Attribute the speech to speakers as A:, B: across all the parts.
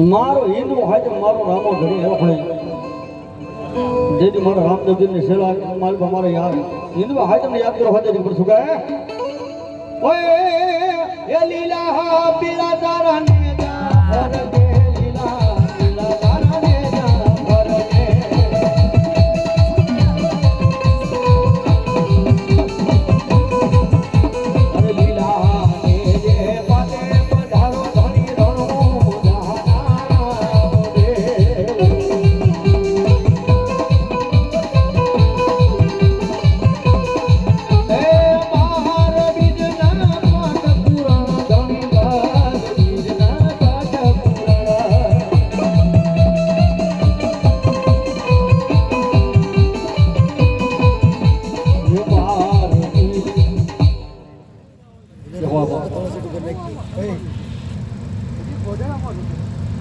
A: મારો હિન્દુ હાથે મારો રામો ઘડી એવો હોય જેથી મારા રામદેવજી ની સેવા મારી મારે યાદ હિન્દુ હાથે યાદ કરો હાથે પર સુગા ઓય એ લીલા પીલા તારા ને જા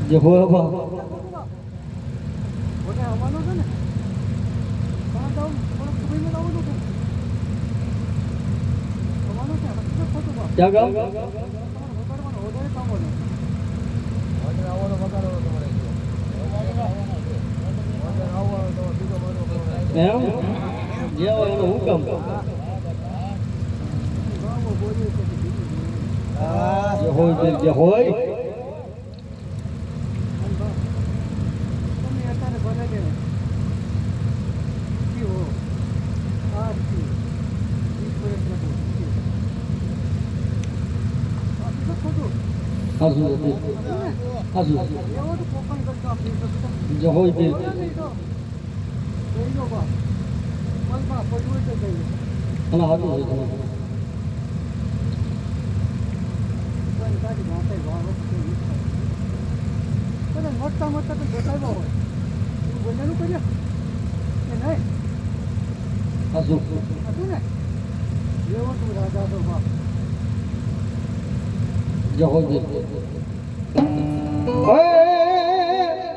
A: જે હોય બા ઓને આવવાનો છે ને કોણ જાવ કોણ સુબીને આવવાનું છે આવવાનું છે હકીકત ફોટો બા ક્યાં ગામ વગાડવાનો ઓડર કામ હોય ઓડર આવવાનો વગાડવાનો તમારે ઓડર આવવાનો તો બીજો મારો એમ જે હોય એનો હુકમ જે હોય જે હોય તે અને હાથું હોય મોટા મોટા તો દેખાડવા હોય બોલવાનું કર્યો કે નહીં હતું ને લેવું તું રાજા તો બાપ જે હોય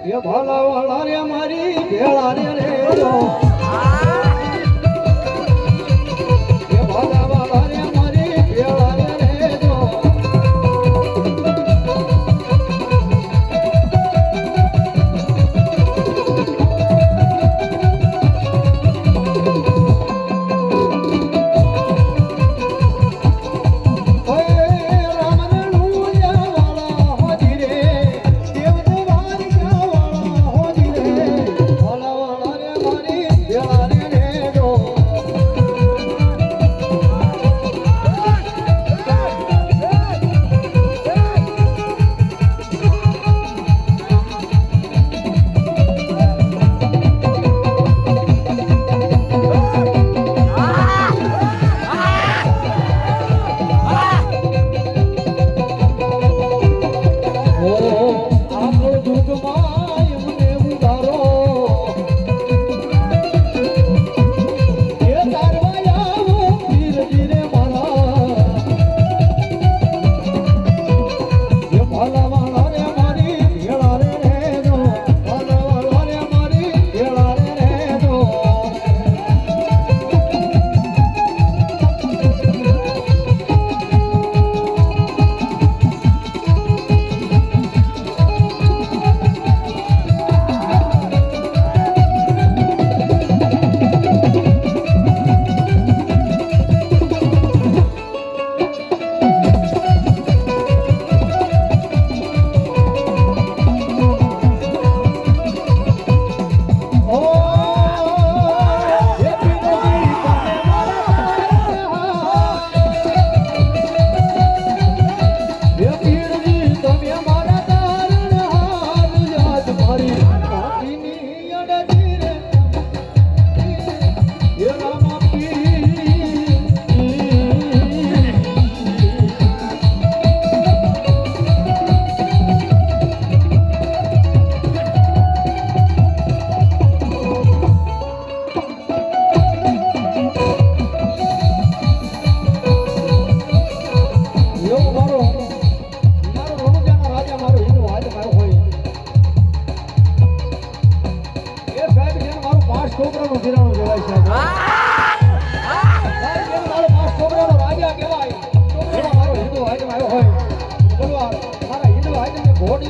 A: એ ભાલા વાળા રે મારી ભેળા રે રે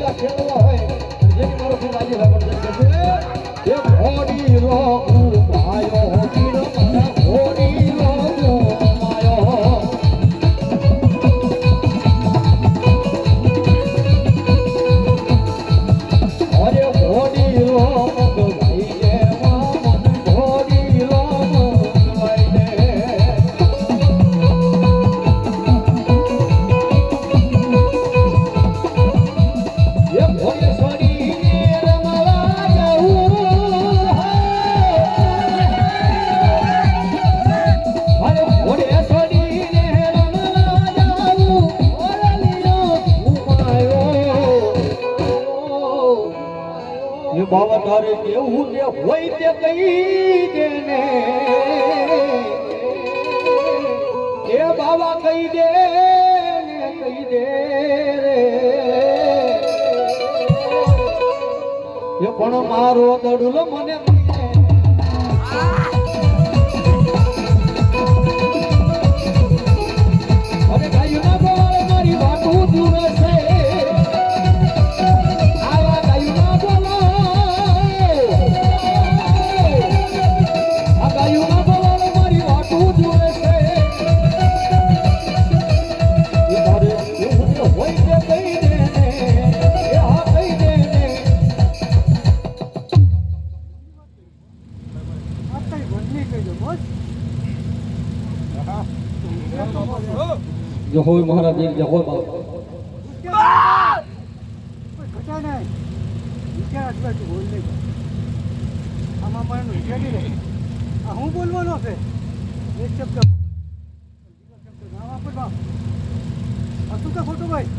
A: આ ખેલવા હોય જેની મારો ફૂલ આજે ભાગવત છે એ ઘોડી રો માયો પીરો મારા ઘોડી રો માયો અરે ઘોડી રો ભાઈ જે મન ઘોડી રો ભાઈ દે એ ઘોડી સોડી ને રમવા જાઉં અરે ઘોડી સોડી ને રમવા જાઉં ઓરલીનો ઘુમાયો એ બાવા તારે કેવું ને હોય તે કહી દે ને એ બાવા કહી દે ને કહી દે રે એ પણ મારો દડુલો મને અરે ગાયું ના બોલે મારી વાતું જુએ છે આવા ગાયું ના બોલો આ ગાયું ના બોલે મારી વાતું જુએ છે એ તારે એવું હોય તે કહી દે ને એ હા કહી દે ને જહોય મહારાજ એક જહોય બાપ
B: હું બોલવાનો છે એક શબ્દ હતું કે ખોટું ભાઈ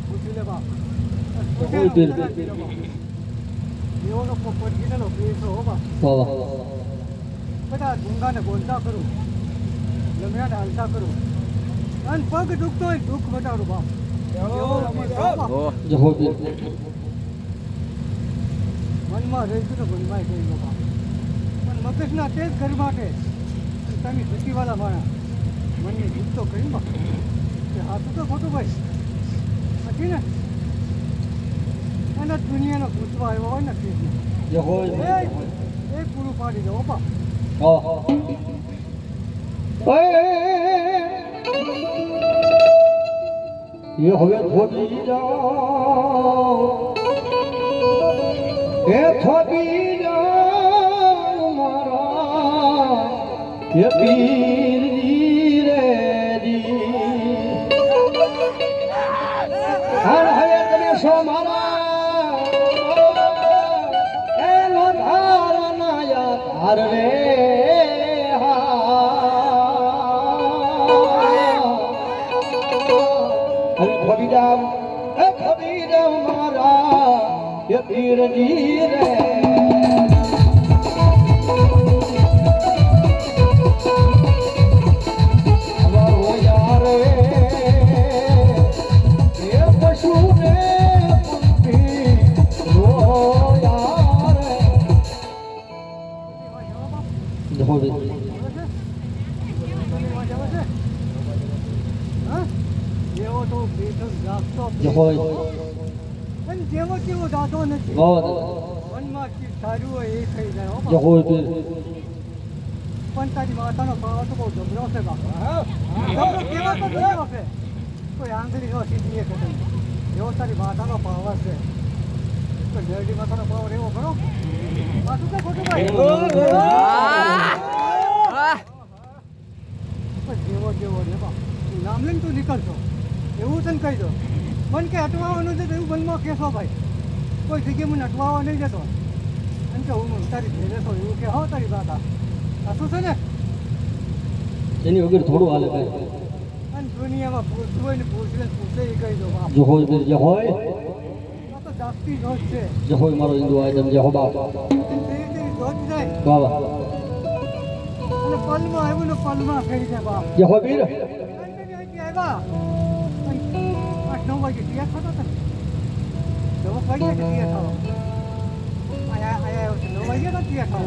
B: પૂછી લે બાપ એવો પોપટ નો પ્લેસ હો બાપ બધા ગુંગાને બોલતા કરું લમ્યા ડાલતા કરું અને પગ દુખતો હોય દુઃખ બતાડું બાપ મનમાં રહીશું તો મનમાં કહી દો બાપ પણ મગજના તે જ ઘર માટે તમે ધૂતીવાળા માણા મનની જીત તો કરી બાપ કે હાથું તો ખોટું ભાઈ પછી ને અને દુનિયાનો પૂછવા આવ્યો હોય ને એ પૂરું પાડી દો બાપ
A: એ હવે થોડી જાઓ એ થોડી જાઓ મારા એ પીર રે જી હર હવે તને સો મારા એનો ધાર ના યાર રે ખબીર મારા એ પીરજી રે અમારો યાર એ પશુ ને પંખી રો યાર
B: એવો તો બેઠક જાગતો પણ જેવો કેવો જાતો નથી મનમાં જે સારું હોય એ થઈ જાય પણ તારી માતાનો ભાવ તો બહુ જબરો છે બાપા જબરો કેવો તો જબરો છે કોઈ આંગળી નો સીધી એક એવો તારી માતાનો ભાવ છે તો જરડી માતાનો ભાવ એવો ખરો માથું તો ખોટું ભાઈ જેવો જેવો રે બાપ નામ લઈને તું નીકળશો એવું તને કહી દો મન કે અટવાવાનું છે તો એવું મનમાં કહેશો ભાઈ કોઈ જગ્યાએ મને અટવાવા નહીં જતો એમ કે હું તારી ભેરે છો એવું કે હો તારી વાત આ શું છે ને
A: એની વગર થોડું હાલે કઈ
B: અને દુનિયામાં પૂછવું હોય ને પૂછે એ કહી દો બાપ
A: જે હોય
B: આ તો જાગતી જોત છે
A: જે હોય મારો હિન્દુ આયતમ જે હો બાપ
B: તેવી જોત જાય
A: બાબા
B: અને પલમાં આવ્યું ને પલમાં ફેરી જાય બાપ
A: જે હોય વીર
B: આવ્યા 8-9 વાગે તૈયાર થતો હતો 10 વાગે તૈયાર થયો આયા 9 વાગે તો તૈયાર થયો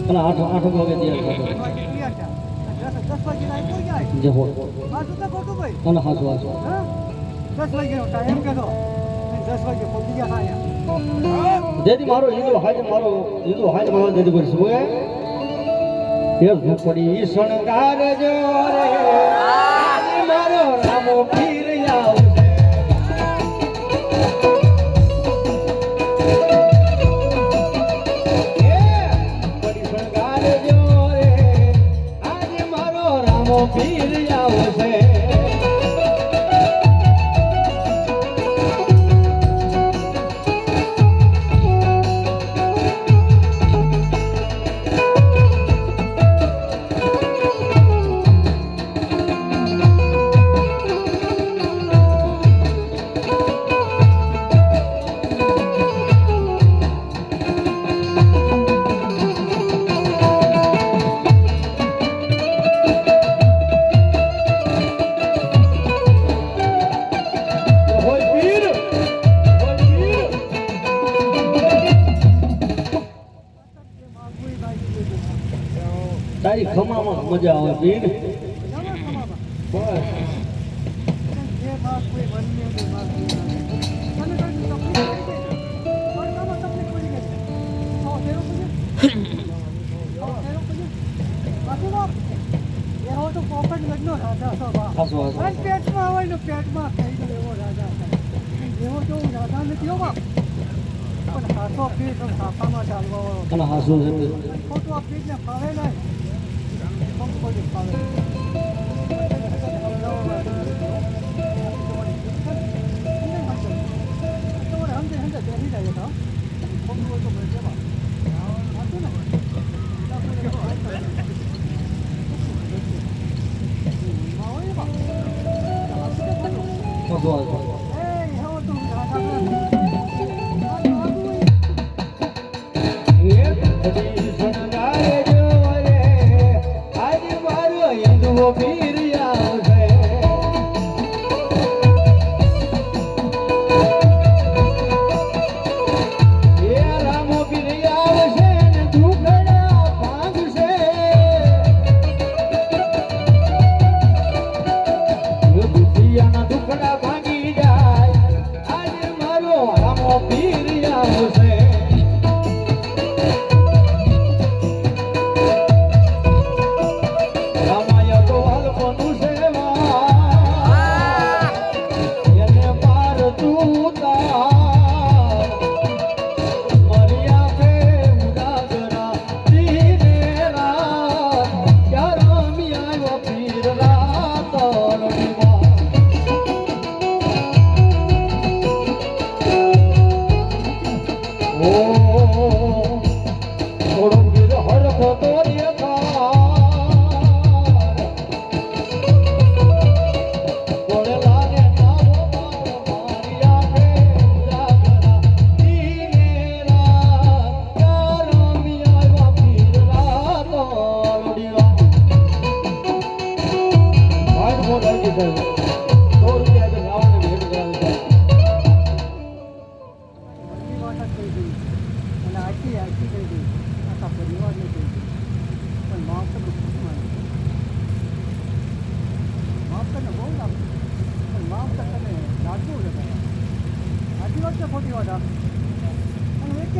A: અને 8 વાગે તૈયાર થતો
B: તૈયાર થયા 10 વાગે આવી કોઈ જાય
A: જે હો
B: આ શું તો ખોટું ભાઈ
A: અને હાસુ હાસુ
B: હા 10 વાગ્યાનો ટાઈમ કહેતો 10 વાગે પહોંચી ગયા અહીંયા
A: જેથી મારો હિન્દુ હાજ મારો જેથી કરી શું એ ઝૂંપડી શણગાર જો રે મારો રામો પીર આવશે પીર આવશે તારી ખમામાં મજા આવે પીર બસ
B: જે ભાગ કોઈ બન્યો તો ભાગ મને કઈ તકલીફ થઈ ગઈ પણ કામ તકલીફ પડી ગઈ તો તેરો પછી બાકી બાપ એ હો તો પોપટ લગ્નો રાજા હતો બાપ
A: હાસુ હાસુ
B: અને પેટમાં આવે ને પેટમાં ખાઈ ગયો એવો રાજા હતો એવો તો રાજા નથી હો બાપ પણ હાથો પીઠ અને હાથામાં ચાલવા
A: અને હાસુ છે
B: ખોટું આ પીઠને ફાવે નહીં કોઈ ફાવે
A: હાસુ હાસુ પીર આવશે એ રામો પીર આવશે ને દુખડા ભાંગશે દુખિયાના દુખડા ભાંગી જાય આજે મારો રામો પીર આવશે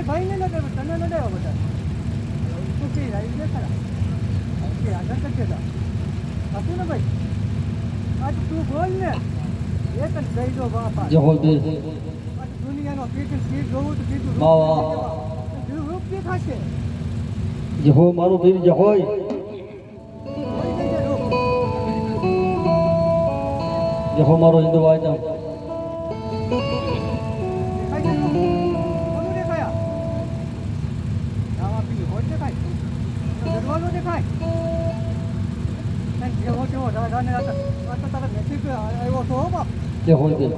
A: ભાઈ ને લગાવ્યો તને લગાવ્યો બધા તું કે આવી લે ખરા કે આગળ કરજે તા હતું ને ભાઈ આજ તું બોલ ને એક જ દઈ દો બાપા જહોલબીર
B: દુનિયાનો કીધું ચીજ જોવું તો કીધું રૂપ કે થશે
A: જહો મારું પીર જહોય જહો મારો હિન્દુ વાયદા જહોલબીર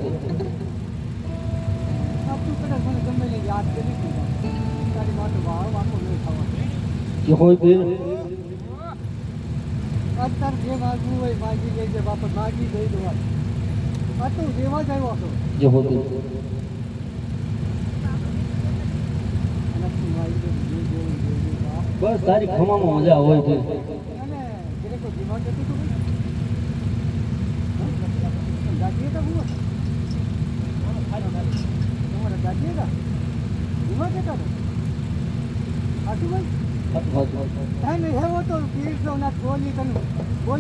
A: જહોલબીર
B: અત્યારે જે માગવું હોય માગી લેજે બાપા માગી દઈ દો આ તું દેવા જ આવ્યો હતો
A: જહોલબીર બસ તારી ખમામાં મજા હોય છે
B: અને જવા જતું હતું દાદીએ તો હું તમારા દાદીએ કા એમાં જતા હતા સાચું ભાઈ થાય નહીં એવો તો પીર દો ના બોલી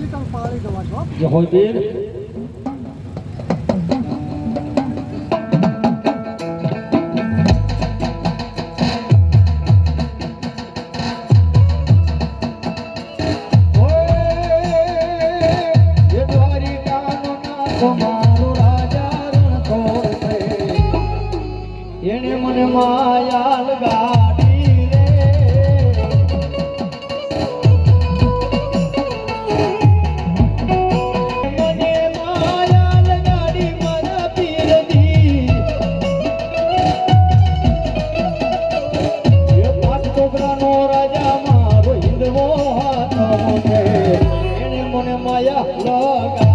B: તને પાડી દવા છો
A: જે હોય પીર એને મને માયાલ ગાડી રે મને માયાલ ગાડી મારા પીરજી એ પાંચ છોકરાનો રાજા મારો હિંદવો હાથ છે એને મને માયા લગા